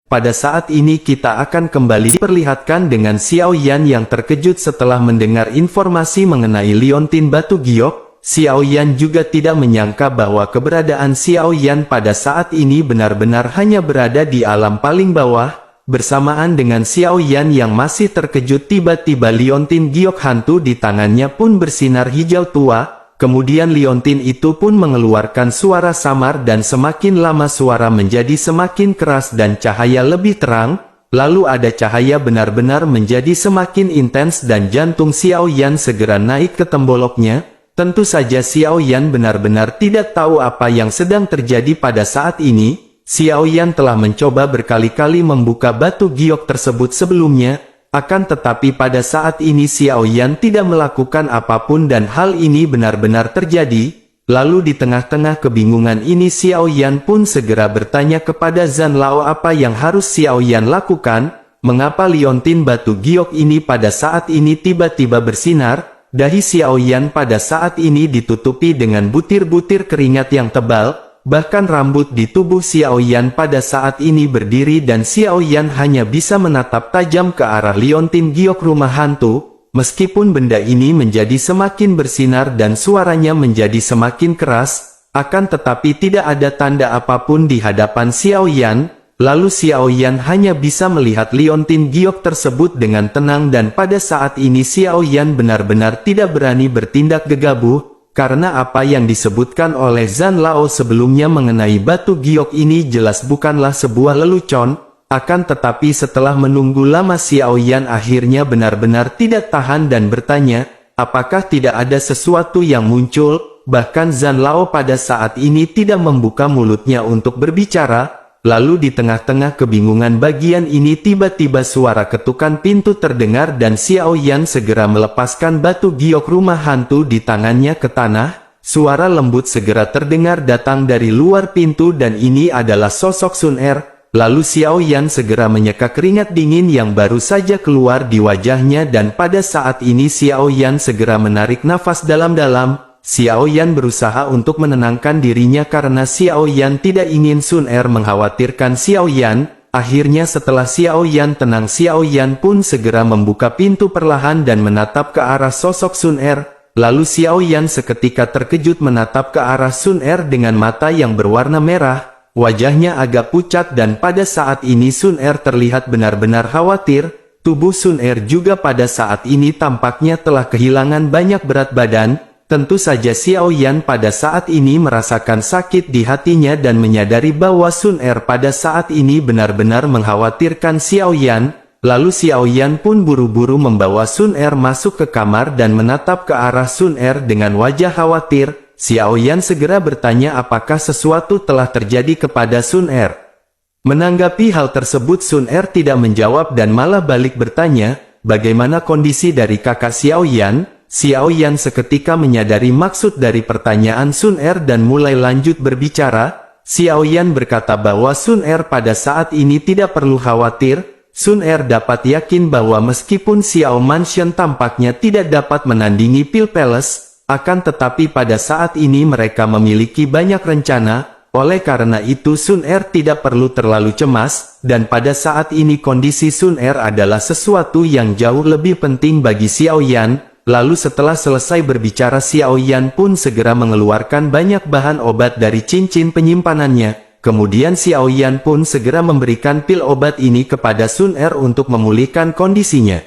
Pada saat ini kita akan kembali diperlihatkan dengan Xiao Yan yang terkejut setelah mendengar informasi mengenai liontin batu giok. Xiao Yan juga tidak menyangka bahwa keberadaan Xiao Yan pada saat ini benar-benar hanya berada di alam paling bawah. Bersamaan dengan Xiao Yan yang masih terkejut, tiba-tiba liontin giok hantu di tangannya pun bersinar hijau tua. Kemudian liontin itu pun mengeluarkan suara samar dan semakin lama suara menjadi semakin keras dan cahaya lebih terang. Lalu ada cahaya benar-benar menjadi semakin intens dan jantung Xiao Yan segera naik ke temboloknya. Tentu saja Xiao Yan benar-benar tidak tahu apa yang sedang terjadi pada saat ini. Xiao Yan telah mencoba berkali-kali membuka batu giok tersebut sebelumnya, akan tetapi pada saat ini Xiao Yan tidak melakukan apapun dan hal ini benar-benar terjadi. Lalu di tengah-tengah kebingungan ini Xiao Yan pun segera bertanya kepada Zhan Lao apa yang harus Xiao Yan lakukan, mengapa liontin batu giok ini pada saat ini tiba-tiba bersinar. Dahi Xiao Yan pada saat ini ditutupi dengan butir-butir keringat yang tebal. Bahkan rambut di tubuh Xiao Yan pada saat ini berdiri dan Xiao Yan hanya bisa menatap tajam ke arah liontin giok rumah hantu. Meskipun benda ini menjadi semakin bersinar dan suaranya menjadi semakin keras, akan tetapi tidak ada tanda apapun di hadapan Xiao Yan. Lalu Xiao Yan hanya bisa melihat liontin giok tersebut dengan tenang dan pada saat ini Xiao Yan benar-benar tidak berani bertindak gegabah. Karena apa yang disebutkan oleh Zhan Lao sebelumnya mengenai batu giok ini jelas bukanlah sebuah lelucon, akan tetapi setelah menunggu lama Xiao Yan akhirnya benar-benar tidak tahan dan bertanya, apakah tidak ada sesuatu yang muncul? Bahkan Zhan Lao pada saat ini tidak membuka mulutnya untuk berbicara. Lalu di tengah-tengah kebingungan bagian ini tiba-tiba suara ketukan pintu terdengar dan Xiao Yan segera melepaskan batu giok rumah hantu di tangannya ke tanah. Suara lembut segera terdengar datang dari luar pintu dan ini adalah sosok Sun Er. Lalu Xiao Yan segera menyeka keringat dingin yang baru saja keluar di wajahnya dan pada saat ini Xiao Yan segera menarik nafas dalam-dalam. Xiao Yan berusaha untuk menenangkan dirinya karena Xiao Yan tidak ingin Sun Er mengkhawatirkan Xiao Yan. Akhirnya setelah Xiao Yan tenang, Xiao Yan pun segera membuka pintu perlahan dan menatap ke arah sosok Sun Er. Lalu Xiao Yan seketika terkejut menatap ke arah Sun Er dengan mata yang berwarna merah. Wajahnya agak pucat dan pada saat ini Sun Er terlihat benar-benar khawatir. Tubuh Sun Er juga pada saat ini tampaknya telah kehilangan banyak berat badan. Tentu saja Xiao Yan pada saat ini merasakan sakit di hatinya dan menyadari bahwa Sun Er pada saat ini benar-benar mengkhawatirkan Xiao Yan. Lalu Xiao Yan pun buru-buru membawa Sun Er masuk ke kamar dan menatap ke arah Sun Er dengan wajah khawatir. Xiao Yan segera bertanya apakah sesuatu telah terjadi kepada Sun Er. Menanggapi hal tersebut Sun Er tidak menjawab dan malah balik bertanya, bagaimana kondisi dari kakak Xiao Yan? Xiao Yan seketika menyadari maksud dari pertanyaan Sun Er dan mulai lanjut berbicara. Xiao Yan berkata bahwa Sun Er pada saat ini tidak perlu khawatir. Sun Er dapat yakin bahwa meskipun Xiao Mansion tampaknya tidak dapat menandingi Pil Palace, akan tetapi pada saat ini mereka memiliki banyak rencana. Oleh karena itu Sun Er tidak perlu terlalu cemas, dan pada saat ini kondisi Sun Er adalah sesuatu yang jauh lebih penting bagi Xiao Yan. Lalu setelah selesai berbicara Xiao Yan pun segera mengeluarkan banyak bahan obat dari cincin penyimpanannya. Kemudian Xiao Yan pun segera memberikan pil obat ini kepada Sun Er untuk memulihkan kondisinya.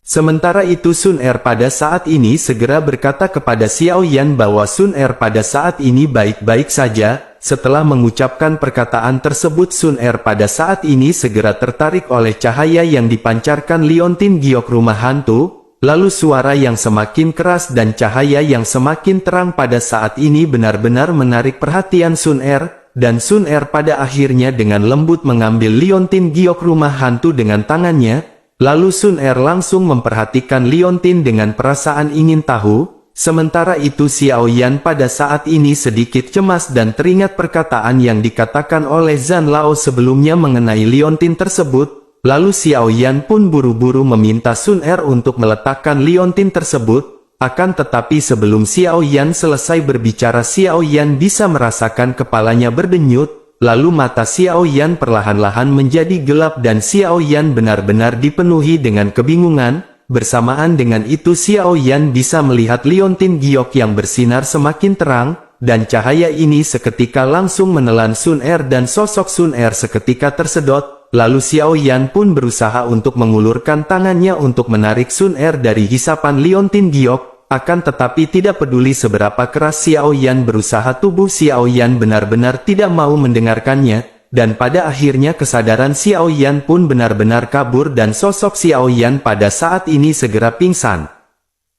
Sementara itu Sun Er pada saat ini segera berkata kepada Xiao Yan bahwa Sun Er pada saat ini baik-baik saja. Setelah mengucapkan perkataan tersebut Sun Er pada saat ini segera tertarik oleh cahaya yang dipancarkan liontin giok rumah hantu. Lalu suara yang semakin keras dan cahaya yang semakin terang pada saat ini benar-benar menarik perhatian Sun Er, dan Sun Er pada akhirnya dengan lembut mengambil liontin giok rumah hantu dengan tangannya. Lalu Sun Er langsung memperhatikan liontin dengan perasaan ingin tahu. Sementara itu Xiao Yan pada saat ini sedikit cemas dan teringat perkataan yang dikatakan oleh Zhan Lao sebelumnya mengenai liontin tersebut. Lalu Xiao Yan pun buru-buru meminta Sun Er untuk meletakkan liontin tersebut. Akan tetapi sebelum Xiao Yan selesai berbicara Xiao Yan bisa merasakan kepalanya berdenyut. lalu mata Xiao Yan perlahan-lahan menjadi gelap dan Xiao Yan benar-benar dipenuhi dengan kebingungan. Bersamaan dengan itu Xiao Yan bisa melihat liontin giok yang bersinar semakin terang, dan cahaya ini seketika langsung menelan Sun Er dan sosok Sun Er seketika tersedot. Lalu Xiao Yan pun berusaha untuk mengulurkan tangannya untuk menarik Sun Er dari hisapan liontin giok, akan tetapi tidak peduli seberapa keras Xiao Yan berusaha, tubuh Xiao Yan benar-benar tidak mau mendengarkannya, dan pada akhirnya kesadaran Xiao Yan pun benar-benar kabur dan sosok Xiao Yan pada saat ini segera pingsan.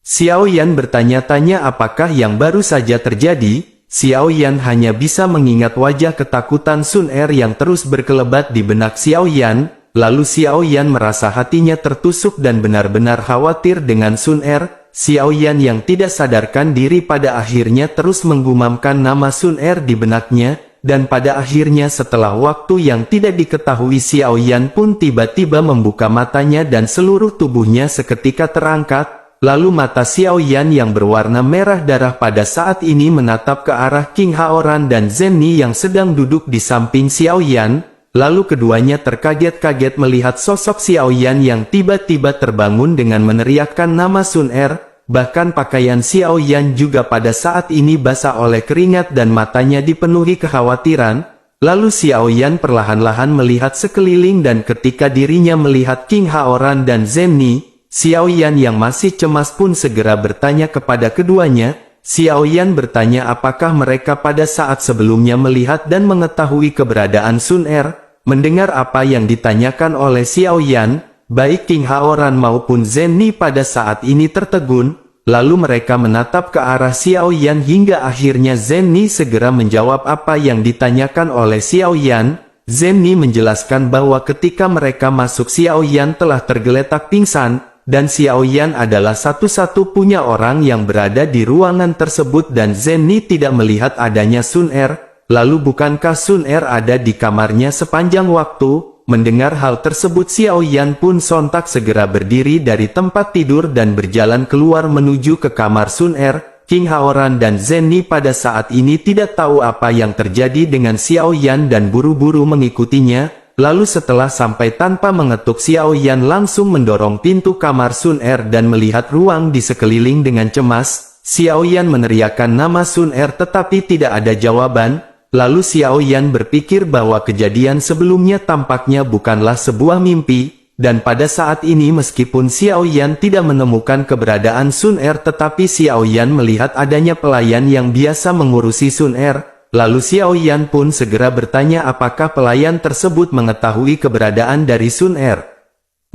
Xiao Yan bertanya-tanya apakah yang baru saja terjadi. Xiao Yan hanya bisa mengingat wajah ketakutan Sun Er yang terus berkelebat di benak Xiao Yan, lalu Xiao Yan merasa hatinya tertusuk dan benar-benar khawatir dengan Sun Er. Xiao Yan yang tidak sadarkan diri pada akhirnya terus menggumamkan nama Sun Er di benaknya, dan pada akhirnya setelah waktu yang tidak diketahui Xiao Yan pun tiba-tiba membuka matanya dan seluruh tubuhnya seketika terangkat. Lalu mata Xiao Yan yang berwarna merah darah pada saat ini menatap ke arah King Haoran dan Zenni yang sedang duduk di samping Xiao Yan. Lalu keduanya terkaget-kaget melihat sosok Xiao Yan yang tiba-tiba terbangun dengan meneriakkan nama Sun Er. Bahkan pakaian Xiao Yan juga pada saat ini basah oleh keringat dan matanya dipenuhi kekhawatiran. Lalu Xiao Yan perlahan-lahan melihat sekeliling dan ketika dirinya melihat King Haoran dan Zenni, Xiao Yan yang masih cemas pun segera bertanya kepada keduanya. Xiao Yan bertanya apakah mereka pada saat sebelumnya melihat dan mengetahui keberadaan Sun Er. Mendengar apa yang ditanyakan oleh Xiao Yan, baik King Haoran maupun Zenni pada saat ini tertegun, lalu mereka menatap ke arah Xiao Yan hingga akhirnya Zenni segera menjawab apa yang ditanyakan oleh Xiao Yan. Zenni menjelaskan bahwa ketika mereka masuk Xiao Yan telah tergeletak pingsan, dan Xiao Yan adalah satu-satunya orang yang berada di ruangan tersebut dan Zenni tidak melihat adanya Sun Er. Lalu bukankah Sun Er ada di kamarnya sepanjang waktu? Mendengar hal tersebut Xiao Yan pun sontak segera berdiri dari tempat tidur dan berjalan keluar menuju ke kamar Sun Er. King Haoran dan Zenni pada saat ini tidak tahu apa yang terjadi dengan Xiao Yan dan buru-buru mengikutinya. Lalu setelah sampai tanpa mengetuk Xiao Yan langsung mendorong pintu kamar Sun Er dan melihat ruang di sekeliling dengan cemas. Xiao Yan meneriakkan nama Sun Er tetapi tidak ada jawaban. Lalu Xiao Yan berpikir bahwa kejadian sebelumnya tampaknya bukanlah sebuah mimpi. Dan pada saat ini meskipun Xiao Yan tidak menemukan keberadaan Sun Er tetapi Xiao Yan melihat adanya pelayan yang biasa mengurusi Sun Er. Lalu Xiao Yan pun segera bertanya apakah pelayan tersebut mengetahui keberadaan dari Sun Er.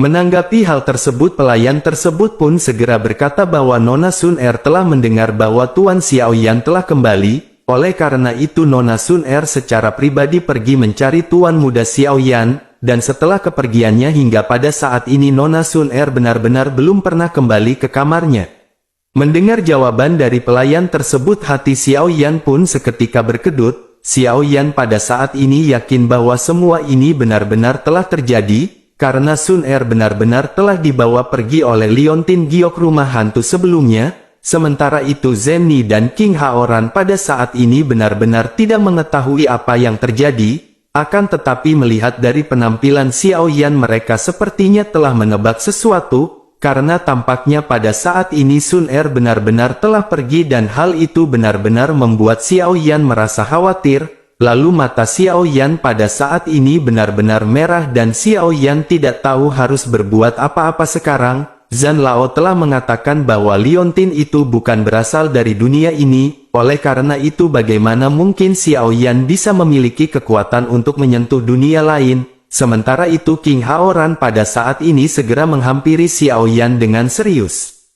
Menanggapi hal tersebut pelayan tersebut pun segera berkata bahwa Nona Sun Er telah mendengar bahwa Tuan Xiao Yan telah kembali, oleh karena itu Nona Sun Er secara pribadi pergi mencari Tuan Muda Xiao Yan, dan setelah kepergiannya hingga pada saat ini Nona Sun Er benar-benar belum pernah kembali ke kamarnya. Mendengar jawaban dari pelayan tersebut hati Xiao Yan pun seketika berkedut. Xiao Yan pada saat ini yakin bahwa semua ini benar-benar telah terjadi, karena Sun Er benar-benar telah dibawa pergi oleh liontin giok rumah hantu sebelumnya. Sementara itu Zenni dan King Haoran pada saat ini benar-benar tidak mengetahui apa yang terjadi. Akan tetapi melihat dari penampilan Xiao Yan mereka sepertinya telah menebak sesuatu. Karena tampaknya pada saat ini Sun Er benar-benar telah pergi dan hal itu benar-benar membuat Xiao Yan merasa khawatir. Lalu mata Xiao Yan pada saat ini benar-benar merah dan Xiao Yan tidak tahu harus berbuat apa-apa sekarang. Zhan Lao telah mengatakan bahwa liontin itu bukan berasal dari dunia ini. Oleh karena itu bagaimana mungkin Xiao Yan bisa memiliki kekuatan untuk menyentuh dunia lain? Sementara itu King Haoran pada saat ini segera menghampiri Xiao Yan dengan serius.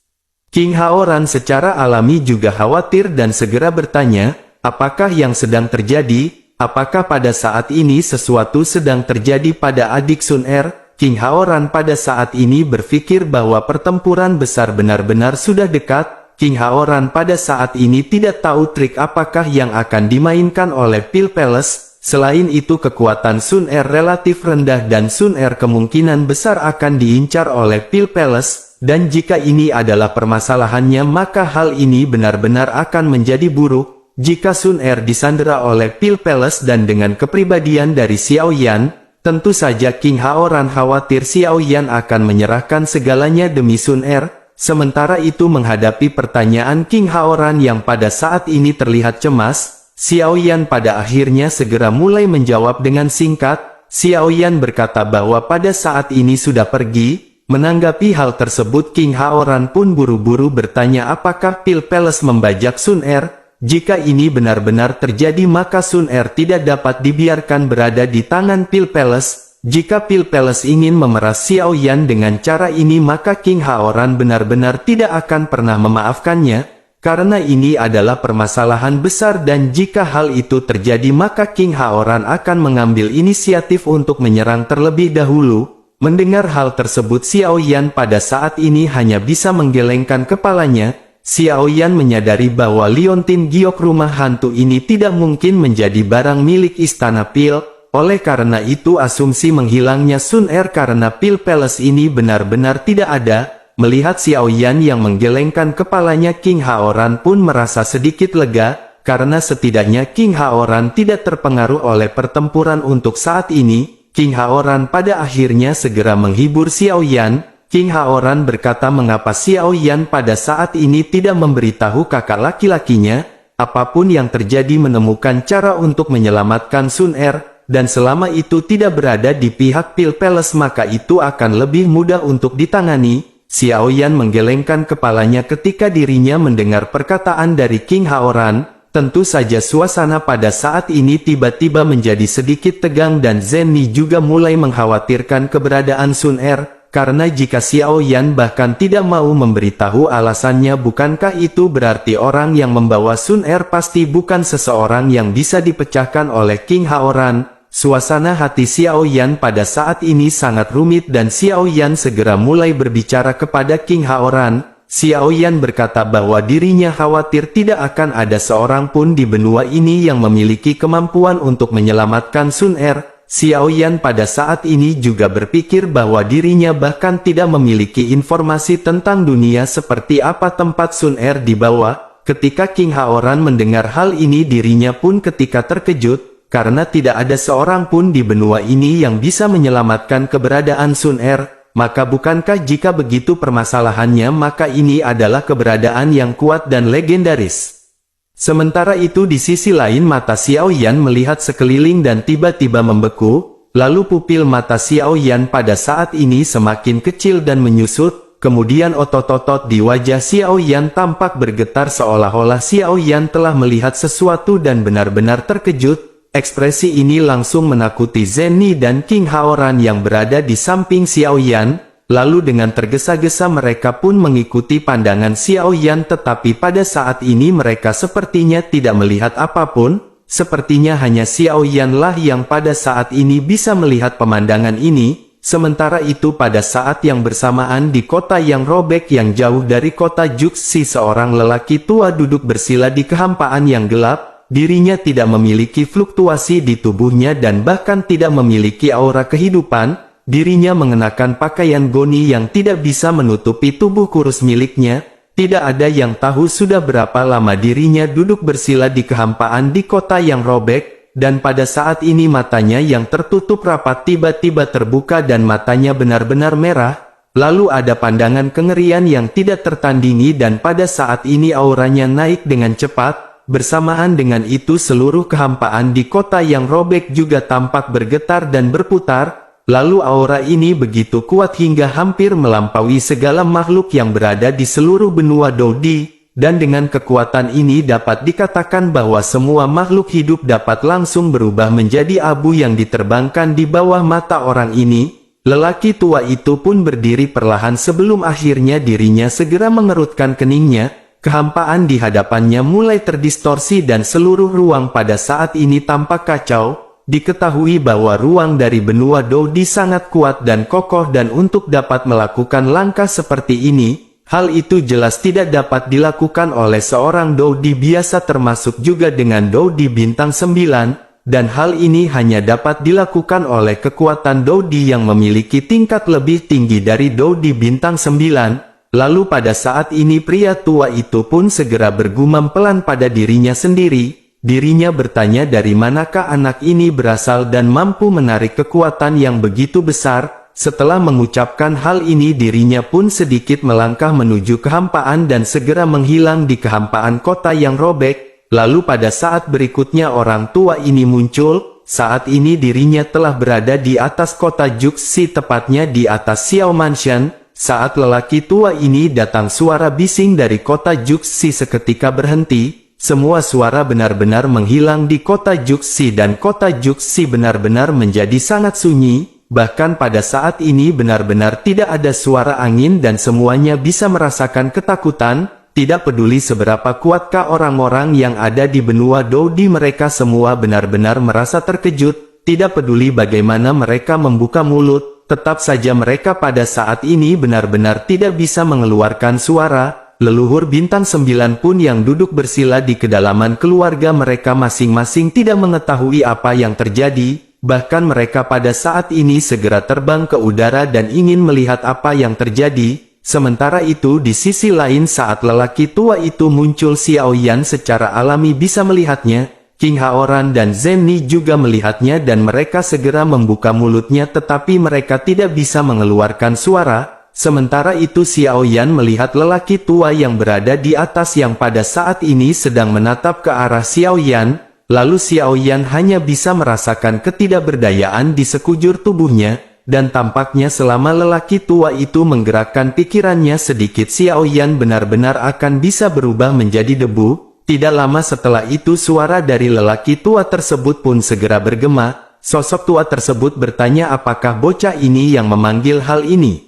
King Haoran secara alami juga khawatir dan segera bertanya, apakah yang sedang terjadi? Apakah pada saat ini sesuatu sedang terjadi pada adik Sun Er? King Haoran pada saat ini berpikir bahwa pertempuran besar benar-benar sudah dekat. King Haoran pada saat ini tidak tahu trik apakah yang akan dimainkan oleh Pil Palace. Selain itu kekuatan Sun Er relatif rendah dan Sun Er kemungkinan besar akan diincar oleh Pil Palace, dan jika ini adalah permasalahannya maka hal ini benar-benar akan menjadi buruk. jika Sun Er disandera oleh Pil Palace dan dengan kepribadian dari Xiao Yan, tentu saja King Haoran khawatir Xiao Yan akan menyerahkan segalanya demi Sun Er. Sementara itu menghadapi pertanyaan King Haoran yang pada saat ini terlihat cemas, Xiao Yan pada akhirnya segera mulai menjawab dengan singkat. Xiao Yan berkata bahwa pada saat ini sudah pergi. Menanggapi hal tersebut, King Haoran pun buru-buru bertanya apakah Pil Palace membajak Sun Er. Jika ini benar-benar terjadi maka Sun Er tidak dapat dibiarkan berada di tangan Pil Palace. Jika Pil Palace ingin memeras Xiao Yan dengan cara ini maka King Haoran benar-benar tidak akan pernah memaafkannya. Karena ini adalah permasalahan besar dan jika hal itu terjadi maka King Haoran akan mengambil inisiatif untuk menyerang terlebih dahulu. Mendengar hal tersebut Xiao Yan pada saat ini hanya bisa menggelengkan kepalanya. Xiao Yan menyadari bahwa liontin giok rumah hantu ini tidak mungkin menjadi barang milik Istana Pil. Oleh karena itu asumsi menghilangnya Sun Er karena Pil Palace ini benar-benar tidak ada. Melihat Xiao Yan yang menggelengkan kepalanya, King Haoran pun merasa sedikit lega. Karena setidaknya King Haoran tidak terpengaruh oleh pertempuran untuk saat ini. King Haoran pada akhirnya segera menghibur Xiao Yan. King Haoran berkata mengapa Xiao Yan pada saat ini tidak memberitahu kakak laki-lakinya. Apapun yang terjadi menemukan cara untuk menyelamatkan Sun Er. Dan selama itu tidak berada di pihak Pil Palace maka itu akan lebih mudah untuk ditangani. Xiao Yan menggelengkan kepalanya ketika dirinya mendengar perkataan dari King Haoran. Tentu saja suasana pada saat ini tiba-tiba menjadi sedikit tegang dan Zenny juga mulai mengkhawatirkan keberadaan Sun Er, karena jika Xiao Yan bahkan tidak mau memberitahu alasannya bukankah itu berarti orang yang membawa Sun Er pasti bukan seseorang yang bisa dipecahkan oleh King Haoran. Suasana hati Xiao Yan pada saat ini sangat rumit dan Xiao Yan segera mulai berbicara kepada King Haoran. Xiao Yan berkata bahwa dirinya khawatir tidak akan ada seorang pun di benua ini yang memiliki kemampuan untuk menyelamatkan Sun Er. Xiao Yan pada saat ini juga berpikir bahwa dirinya bahkan tidak memiliki informasi tentang dunia seperti apa tempat Sun Er dibawa. Ketika King Haoran mendengar hal ini dirinya pun ketika terkejut, karena tidak ada seorang pun di benua ini yang bisa menyelamatkan keberadaan Sun Er. Maka bukankah jika begitu permasalahannya maka ini adalah keberadaan yang kuat dan legendaris. Sementara itu di sisi lain mata Xiao Yan melihat sekeliling dan tiba-tiba membeku, lalu pupil mata Xiao Yan pada saat ini semakin kecil dan menyusut, kemudian otot-otot di wajah Xiao Yan tampak bergetar seolah-olah Xiao Yan telah melihat sesuatu dan benar-benar terkejut. Ekspresi ini langsung menakuti Zenny dan King Haoran yang berada di samping Xiao Yan. Lalu dengan tergesa-gesa mereka pun mengikuti pandangan Xiao Yan tetapi pada saat ini mereka sepertinya tidak melihat apapun. Sepertinya hanya Xiao Yan lah yang pada saat ini bisa melihat pemandangan ini. Sementara itu pada saat yang bersamaan di kota yang robek yang jauh dari kota Juxi seorang lelaki tua duduk bersila di kehampaan yang gelap. Dirinya tidak memiliki fluktuasi di tubuhnya dan bahkan tidak memiliki aura kehidupan. Dirinya mengenakan pakaian goni yang tidak bisa menutupi tubuh kurus miliknya. Tidak ada yang tahu sudah berapa lama dirinya duduk bersila di kehampaan di kota yang robek. Dan pada saat ini matanya yang tertutup rapat tiba-tiba terbuka dan matanya benar-benar merah. Lalu ada pandangan kengerian yang tidak tertandingi dan pada saat ini auranya naik dengan cepat. Bersamaan dengan itu seluruh kehampaan di kota yang robek juga tampak bergetar dan berputar. Lalu aura ini begitu kuat hingga hampir melampaui segala makhluk yang berada di seluruh benua Dodi. Dan dengan kekuatan ini dapat dikatakan bahwa semua makhluk hidup dapat langsung berubah menjadi abu yang diterbangkan di bawah mata orang ini. Lelaki tua itu pun berdiri perlahan sebelum akhirnya dirinya segera mengerutkan keningnya. Kehampaan di hadapannya mulai terdistorsi dan seluruh ruang pada saat ini tampak kacau. Diketahui bahwa ruang dari benua Dodi sangat kuat dan kokoh dan untuk dapat melakukan langkah seperti ini, hal itu jelas tidak dapat dilakukan oleh seorang Dodi biasa termasuk juga dengan Dodi bintang 9, dan hal ini hanya dapat dilakukan oleh kekuatan Dodi yang memiliki tingkat lebih tinggi dari Dodi bintang 9. lalu pada saat ini pria tua itu pun segera bergumam pelan pada dirinya sendiri. Dirinya bertanya dari manakah anak ini berasal dan mampu menarik kekuatan yang begitu besar. Setelah mengucapkan hal ini dirinya pun sedikit melangkah menuju kehampaan dan segera menghilang di kehampaan kota yang robek. Lalu pada saat berikutnya orang tua ini muncul. Saat ini dirinya telah berada di atas kota Juxi, tepatnya di atas Xiao Mansion. Saat lelaki tua ini datang, suara bising dari kota Juxi seketika berhenti. Semua suara benar-benar menghilang di kota Juxi dan kota Juxi benar-benar menjadi sangat sunyi. Bahkan pada saat ini benar-benar tidak ada suara angin dan semuanya bisa merasakan ketakutan. Tidak peduli seberapa kuatkah orang-orang yang ada di benua Dodi, mereka semua benar-benar merasa terkejut. Tidak peduli bagaimana mereka membuka mulut, tetap saja mereka pada saat ini benar-benar tidak bisa mengeluarkan suara. Leluhur bintang 9 pun yang duduk bersila di kedalaman keluarga mereka masing-masing tidak mengetahui apa yang terjadi. Bahkan mereka pada saat ini segera terbang ke udara dan ingin melihat apa yang terjadi. Sementara itu di sisi lain saat lelaki tua itu muncul, Xiao Yan secara alami bisa melihatnya. King Haoran dan Zenni juga melihatnya dan mereka segera membuka mulutnya tetapi mereka tidak bisa mengeluarkan suara. Sementara itu Xiao Yan melihat lelaki tua yang berada di atas yang pada saat ini sedang menatap ke arah Xiao Yan. Lalu Xiao Yan hanya bisa merasakan ketidakberdayaan di sekujur tubuhnya, dan tampaknya selama lelaki tua itu menggerakkan pikirannya sedikit Xiao Yan benar-benar akan bisa berubah menjadi debu. Tidak lama setelah itu suara dari lelaki tua tersebut pun segera bergema. Sosok tua tersebut bertanya apakah bocah ini yang memanggil hal ini.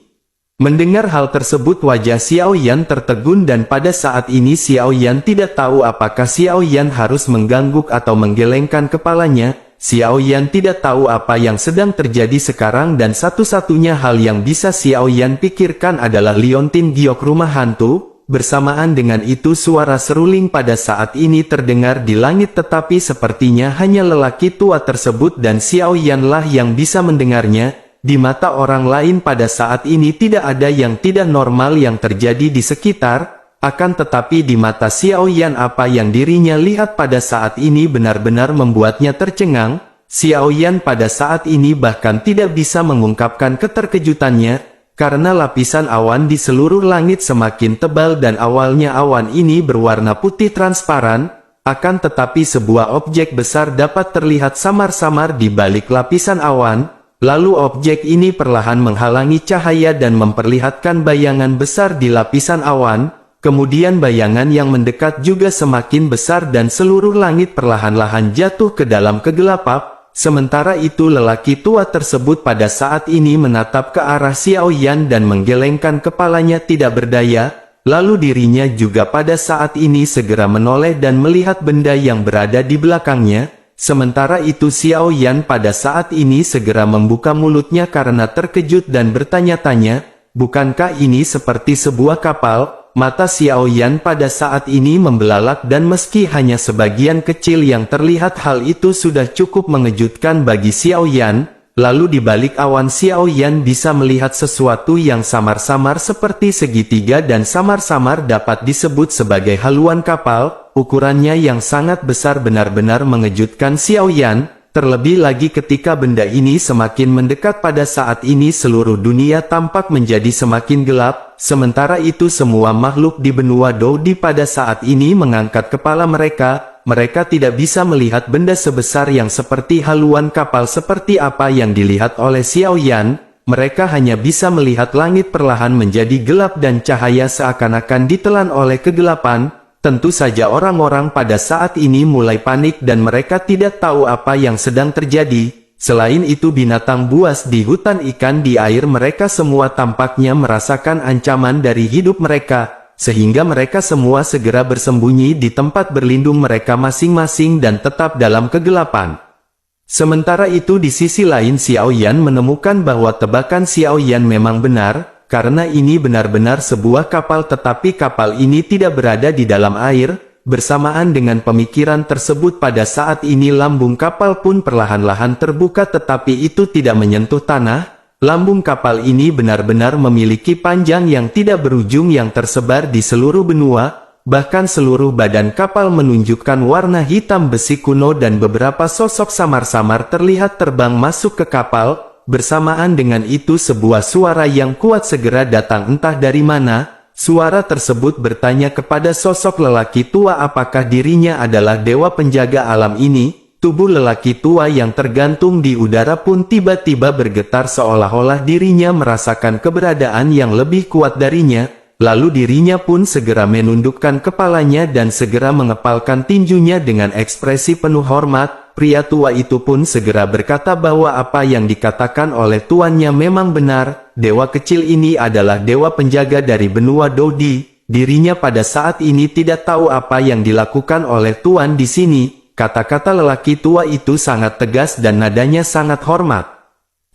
Mendengar hal tersebut wajah Xiao Yan tertegun dan pada saat ini Xiao Yan tidak tahu apakah Xiao Yan harus mengangguk atau menggelengkan kepalanya. Xiao Yan tidak tahu apa yang sedang terjadi sekarang dan satu-satunya hal yang bisa Xiao Yan pikirkan adalah Liontin Giok, rumah hantu. Bersamaan dengan itu suara seruling pada saat ini terdengar di langit tetapi sepertinya hanya lelaki tua tersebut dan Xiao Yan lah yang bisa mendengarnya. Di mata orang lain pada saat ini tidak ada yang tidak normal yang terjadi di sekitar, akan tetapi di mata Xiao Yan apa yang dirinya lihat pada saat ini benar-benar membuatnya tercengang. Xiao Yan pada saat ini bahkan tidak bisa mengungkapkan keterkejutannya, karena lapisan awan di seluruh langit semakin tebal dan awalnya awan ini berwarna putih transparan, akan tetapi sebuah objek besar dapat terlihat samar-samar di balik lapisan awan. Lalu objek ini perlahan menghalangi cahaya dan memperlihatkan bayangan besar di lapisan awan. Kemudian bayangan yang mendekat juga semakin besar dan seluruh langit perlahan-lahan jatuh ke dalam kegelapan. Sementara itu lelaki tua tersebut pada saat ini menatap ke arah Xiao Yan dan menggelengkan kepalanya tidak berdaya. Lalu dirinya juga pada saat ini segera menoleh dan melihat benda yang berada di belakangnya. Sementara itu Xiao Yan pada saat ini segera membuka mulutnya karena terkejut dan bertanya-tanya, bukankah ini seperti sebuah kapal? Mata Xiao Yan pada saat ini membelalak dan meski hanya sebagian kecil yang terlihat hal itu sudah cukup mengejutkan bagi Xiao Yan. Lalu di balik awan Xiao Yan bisa melihat sesuatu yang samar-samar seperti segitiga dan samar-samar dapat disebut sebagai haluan kapal. Ukurannya yang sangat besar benar-benar mengejutkan Xiao Yan, terlebih lagi ketika benda ini semakin mendekat. Pada saat ini seluruh dunia tampak menjadi semakin gelap, sementara itu semua makhluk di benua Dodi pada saat ini mengangkat kepala mereka. Mereka tidak bisa melihat benda sebesar yang seperti haluan kapal seperti apa yang dilihat oleh Xiao Yan. Mereka hanya bisa melihat langit perlahan menjadi gelap dan cahaya seakan-akan ditelan oleh kegelapan. Tentu saja orang-orang pada saat ini mulai panik dan mereka tidak tahu apa yang sedang terjadi. Selain itu binatang buas di hutan, ikan di air, mereka semua tampaknya merasakan ancaman dari hidup mereka, sehingga mereka semua segera bersembunyi di tempat berlindung mereka masing-masing dan tetap dalam kegelapan. Sementara itu di sisi lain Xiao Yan menemukan bahwa tebakan Xiao Yan memang benar. Karena ini benar-benar sebuah kapal tetapi kapal ini tidak berada di dalam air. Bersamaan dengan pemikiran tersebut pada saat ini lambung kapal pun perlahan-lahan terbuka tetapi itu tidak menyentuh tanah. Lambung kapal ini benar-benar memiliki panjang yang tidak berujung yang tersebar di seluruh benua, bahkan seluruh badan kapal menunjukkan warna hitam besi kuno dan beberapa sosok samar-samar terlihat terbang masuk ke kapal. Bersamaan dengan itu sebuah suara yang kuat segera datang entah dari mana. Suara tersebut bertanya kepada sosok lelaki tua apakah dirinya adalah dewa penjaga alam ini. Tubuh lelaki tua yang tergantung di udara pun tiba-tiba bergetar seolah-olah dirinya merasakan keberadaan yang lebih kuat darinya, lalu dirinya pun segera menundukkan kepalanya dan segera mengepalkan tinjunya dengan ekspresi penuh hormat. Pria tua itu pun segera berkata bahwa apa yang dikatakan oleh tuannya memang benar, dewa kecil ini adalah dewa penjaga dari benua Dodi. Dirinya pada saat ini tidak tahu apa yang dilakukan oleh tuan di sini. Kata-kata lelaki tua itu sangat tegas dan nadanya sangat hormat.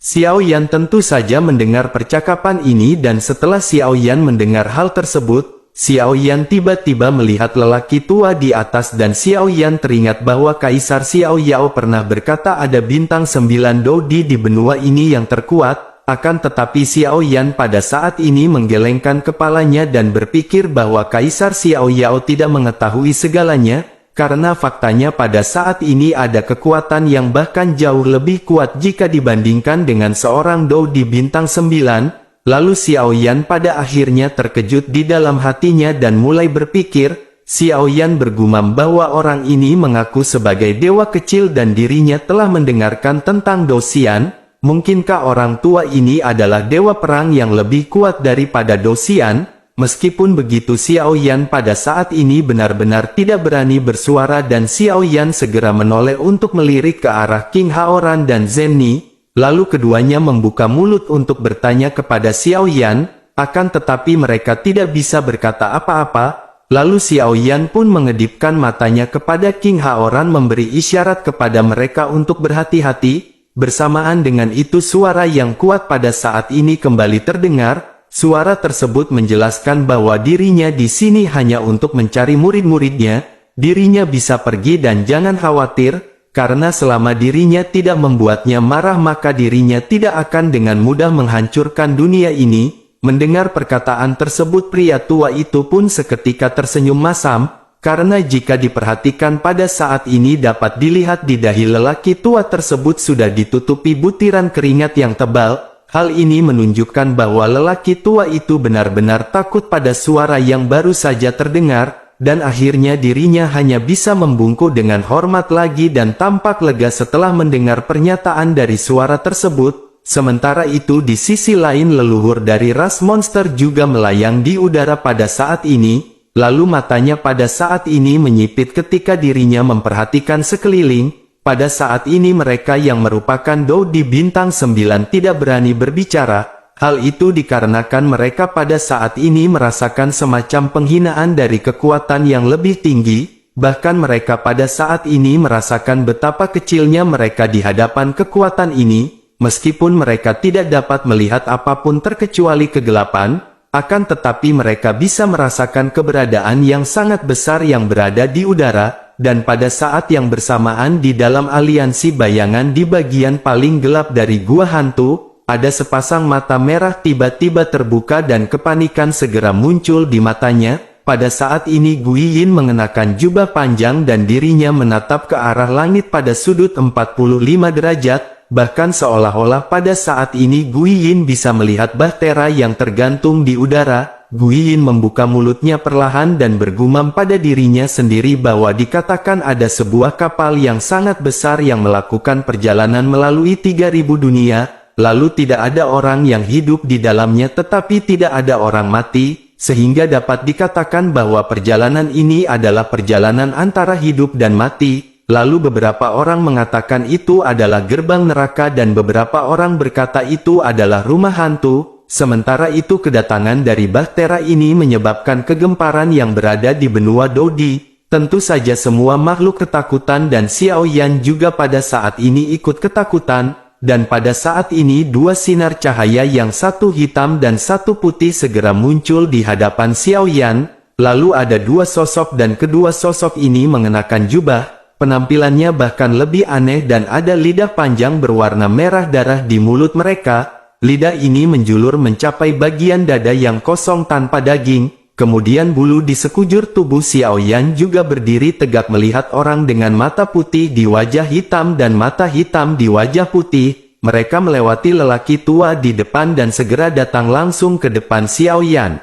Xiao Yan tentu saja mendengar percakapan ini dan setelah Xiao Yan mendengar hal tersebut, Xiao Yan tiba-tiba melihat lelaki tua di atas dan Xiao Yan teringat bahwa Kaisar Xiao Yao pernah berkata ada bintang 9 Dodi di benua ini yang terkuat, akan tetapi Xiao Yan pada saat ini menggelengkan kepalanya dan berpikir bahwa Kaisar Xiao Yao tidak mengetahui segalanya. Karena faktanya pada saat ini ada kekuatan yang bahkan jauh lebih kuat jika dibandingkan dengan seorang Dou di bintang 9, lalu Xiao Yan pada akhirnya terkejut di dalam hatinya dan mulai berpikir, Xiao Yan bergumam bahwa orang ini mengaku sebagai dewa kecil dan dirinya telah mendengarkan tentang Dou Xian, mungkinkah orang tua ini adalah dewa perang yang lebih kuat daripada Dou Xian? Meskipun begitu Xiao Yan pada saat ini benar-benar tidak berani bersuara dan Xiao Yan segera menoleh untuk melirik ke arah King Haoran dan Zhen Ni, lalu keduanya membuka mulut untuk bertanya kepada Xiao Yan, akan tetapi mereka tidak bisa berkata apa-apa, lalu Xiao Yan pun mengedipkan matanya kepada King Haoran memberi isyarat kepada mereka untuk berhati-hati. Bersamaan dengan itu suara yang kuat pada saat ini kembali terdengar. Suara tersebut menjelaskan bahwa dirinya di sini hanya untuk mencari murid-muridnya, dirinya bisa pergi dan jangan khawatir, karena selama dirinya tidak membuatnya marah maka dirinya tidak akan dengan mudah menghancurkan dunia ini. Mendengar perkataan tersebut pria tua itu pun seketika tersenyum masam, karena jika diperhatikan pada saat ini dapat dilihat di dahi lelaki tua tersebut sudah ditutupi butiran keringat yang tebal. Hal ini menunjukkan bahwa lelaki tua itu benar-benar takut pada suara yang baru saja terdengar, dan akhirnya dirinya hanya bisa membungkuk dengan hormat lagi dan tampak lega setelah mendengar pernyataan dari suara tersebut. Sementara itu di sisi lain leluhur dari ras monster juga melayang di udara pada saat ini, lalu matanya pada saat ini menyipit ketika dirinya memperhatikan sekeliling. Pada saat ini mereka yang merupakan Dou di bintang 9 tidak berani berbicara, hal itu dikarenakan mereka pada saat ini merasakan semacam penghinaan dari kekuatan yang lebih tinggi, bahkan mereka pada saat ini merasakan betapa kecilnya mereka di hadapan kekuatan ini, meskipun mereka tidak dapat melihat apapun terkecuali kegelapan, akan tetapi mereka bisa merasakan keberadaan yang sangat besar yang berada di udara. Dan pada saat yang bersamaan di dalam aliansi bayangan di bagian paling gelap dari gua hantu, ada sepasang mata merah tiba-tiba terbuka dan kepanikan segera muncul di matanya. Pada saat ini Gui Yin mengenakan jubah panjang dan dirinya menatap ke arah langit pada sudut 45 derajat, bahkan seolah-olah pada saat ini Gui Yin bisa melihat bahtera yang tergantung di udara. Gui Yin membuka mulutnya perlahan dan bergumam pada dirinya sendiri bahwa dikatakan ada sebuah kapal yang sangat besar yang melakukan perjalanan melalui 3000 dunia, lalu tidak ada orang yang hidup di dalamnya tetapi tidak ada orang mati, sehingga dapat dikatakan bahwa perjalanan ini adalah perjalanan antara hidup dan mati. Lalu beberapa orang mengatakan itu adalah gerbang neraka dan beberapa orang berkata itu adalah rumah hantu. Sementara itu kedatangan dari bahtera ini menyebabkan kegemparan yang berada di benua Dodi. Tentu saja semua makhluk ketakutan dan Xiao Yan juga pada saat ini ikut ketakutan. Dan pada saat ini dua sinar cahaya yang satu hitam dan satu putih segera muncul di hadapan Xiao Yan. Lalu ada dua sosok dan kedua sosok ini mengenakan jubah. Penampilannya bahkan lebih aneh dan ada lidah panjang berwarna merah darah di mulut mereka. lidah ini menjulur mencapai bagian dada yang kosong tanpa daging, kemudian bulu di sekujur tubuh Xiao Yan juga berdiri tegak melihat orang dengan mata putih di wajah hitam dan mata hitam di wajah putih. Mereka melewati lelaki tua di depan dan segera datang langsung ke depan Xiao Yan.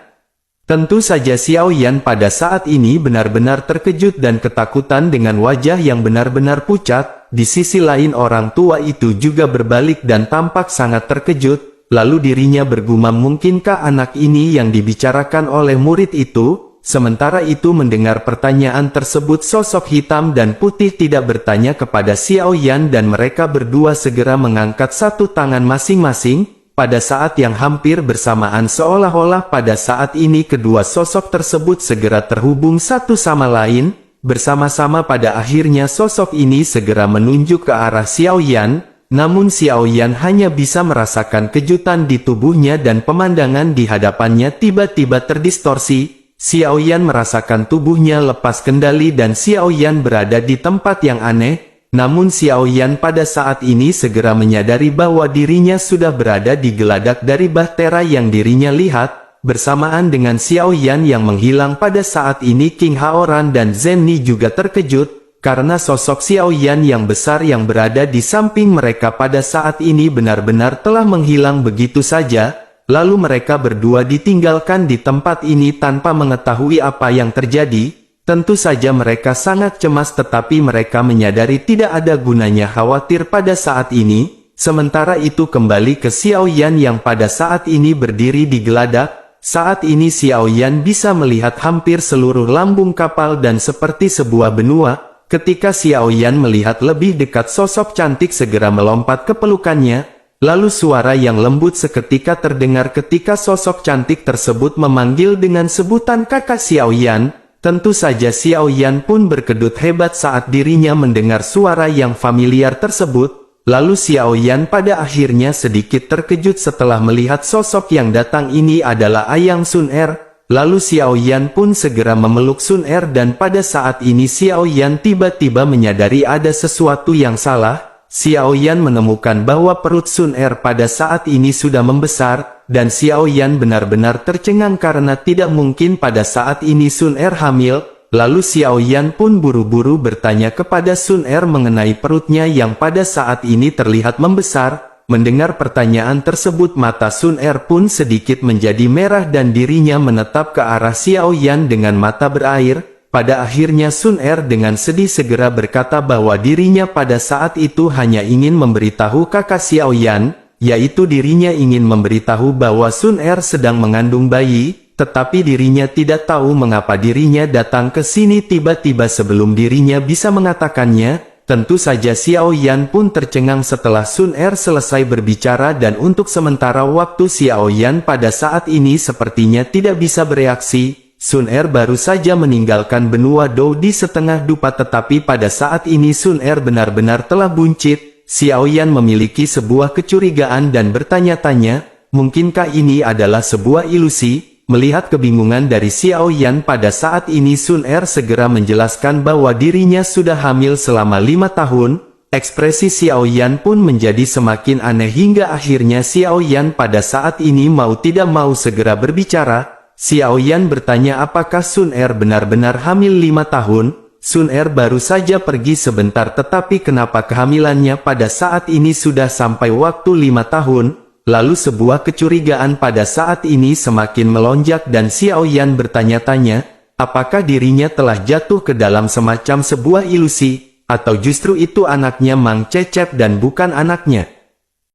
Tentu saja Xiao Yan pada saat ini benar-benar terkejut dan ketakutan dengan wajah yang benar-benar pucat. Di sisi lain orang tua itu juga berbalik dan tampak sangat terkejut, lalu dirinya bergumam, mungkinkah anak ini yang dibicarakan oleh murid itu? Sementara itu mendengar pertanyaan tersebut sosok hitam dan putih tidak bertanya kepada Xiao Yan dan mereka berdua segera mengangkat satu tangan masing-masing. Pada saat yang hampir bersamaan seolah-olah pada saat ini kedua sosok tersebut segera terhubung satu sama lain. Bersama-sama pada akhirnya sosok ini segera menunjuk ke arah Xiao Yan, namun Xiao Yan hanya bisa merasakan kejutan di tubuhnya dan pemandangan di hadapannya tiba-tiba terdistorsi. Xiao Yan merasakan tubuhnya lepas kendali dan Xiao Yan berada di tempat yang aneh, namun Xiao Yan pada saat ini segera menyadari bahwa dirinya sudah berada di geladak dari bahtera yang dirinya lihat. Bersamaan dengan Xiao Yan yang menghilang pada saat ini, King Haoran dan Zhen Ni juga terkejut, karena sosok Xiao Yan yang besar yang berada di samping mereka pada saat ini benar-benar telah menghilang begitu saja, lalu mereka berdua ditinggalkan di tempat ini tanpa mengetahui apa yang terjadi. Tentu saja mereka sangat cemas tetapi mereka menyadari tidak ada gunanya khawatir pada saat ini. Sementara itu kembali ke Xiao Yan yang pada saat ini berdiri di geladak. Saat ini Xiao Yan bisa melihat hampir seluruh lambung kapal dan seperti sebuah benua. Ketika Xiao Yan melihat lebih dekat sosok cantik segera melompat ke pelukannya. Lalu suara yang lembut seketika terdengar ketika sosok cantik tersebut memanggil dengan sebutan kakak Xiao Yan. Tentu saja Xiao Yan pun berkedut hebat saat dirinya mendengar suara yang familiar tersebut. Lalu Xiao Yan pada akhirnya sedikit terkejut setelah melihat sosok yang datang ini adalah Ayang Sun Er. Lalu Xiao Yan pun segera memeluk Sun Er dan pada saat ini Xiao Yan tiba-tiba menyadari ada sesuatu yang salah. Xiao Yan menemukan bahwa perut Sun Er pada saat ini sudah membesar, dan Xiao Yan benar-benar tercengang karena tidak mungkin pada saat ini Sun Er hamil. Lalu Xiao Yan pun buru-buru bertanya kepada Sun Er mengenai perutnya yang pada saat ini terlihat membesar. Mendengar pertanyaan tersebut mata Sun Er pun sedikit menjadi merah dan dirinya menatap ke arah Xiao Yan dengan mata berair. Pada akhirnya Sun Er dengan sedih segera berkata bahwa dirinya pada saat itu hanya ingin memberitahu kakak Xiao Yan, yaitu dirinya ingin memberitahu bahwa Sun Er sedang mengandung bayi. Tetapi dirinya tidak tahu mengapa dirinya datang ke sini tiba-tiba sebelum dirinya bisa mengatakannya. Tentu saja Xiao Yan pun tercengang setelah Sun Er selesai berbicara dan untuk sementara waktu Xiao Yan pada saat ini sepertinya tidak bisa bereaksi. Sun Er baru saja meninggalkan benua Dou di setengah dupa tetapi pada saat ini Sun Er benar-benar telah buncit. Xiao Yan memiliki sebuah kecurigaan dan bertanya-tanya, mungkinkah ini adalah sebuah ilusi? Melihat kebingungan dari Xiao Yan pada saat ini Sun Er segera menjelaskan bahwa dirinya sudah hamil selama 5 tahun. Ekspresi Xiao Yan pun menjadi semakin aneh hingga akhirnya Xiao Yan pada saat ini mau tidak mau segera berbicara. Xiao Yan bertanya apakah Sun Er benar-benar hamil 5 tahun. Sun Er baru saja pergi sebentar tetapi kenapa kehamilannya pada saat ini sudah sampai waktu 5 tahun. Lalu sebuah kecurigaan pada saat ini semakin melonjak dan Xiao Yan bertanya-tanya, apakah dirinya telah jatuh ke dalam semacam sebuah ilusi, atau justru itu anaknya Mang Cecep dan bukan anaknya.